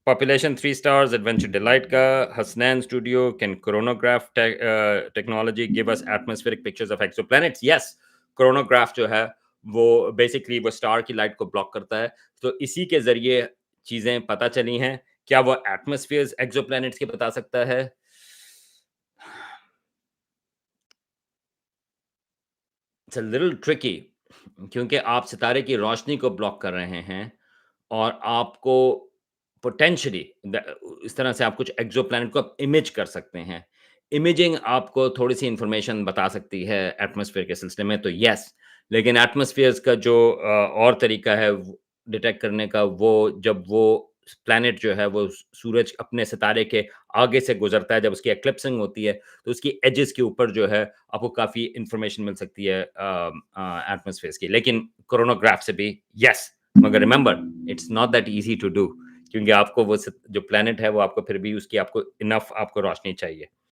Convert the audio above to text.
Population 3 stars, adventure delight का, Hasnain studio, can coronagraph technology give us atmospheric pictures of exoplanets? Yes, coronagraph जो है वो basically वो star की लाइट को ब्लॉक करता है, तो इसी के ज़रिए चीज़ें पता चली हैं। क्या वो एटमॉस्फेयर्स एक्सोप्लैनेट्स के बता सकता है? इट्स अ लिटिल ट्रिकी क्योंकि आप सितारे की रोशनी को ब्लॉक कर रहे हैं और आपको पोटेंशियली इस तरह से आप कुछ एक्सोप्लैनेट को आप इमेज कर सकते हैं। इमेजिंग आपको थोड़ी-सी इन्फॉर्मेशन बता सकती है एटमॉस्फेयर के सिलसिले में तो येस, लेकिन एटमॉस्फेयर्स का जो और तरीका है डिटेक्ट करने का वो जब वो प्लैनेट जो है वो सूरज अपने सितारे के आगे से गुज़रता है, जब उसकी एक्लिप्सिंग होती है, तो उसकी एजेस के ऊपर जो है आपको काफ़ी इन्फॉर्मेशन मिल सकती है एटमॉस्फेयर्स की। लेकिन कोरोनोग्राफ से भी येस, मगर remember it's not that easy to do क्योंकि आपको वो स जो प्लैनेट है वो आपको फिर भी उसकी आपको इनफ आपको रोशनी चाहिए।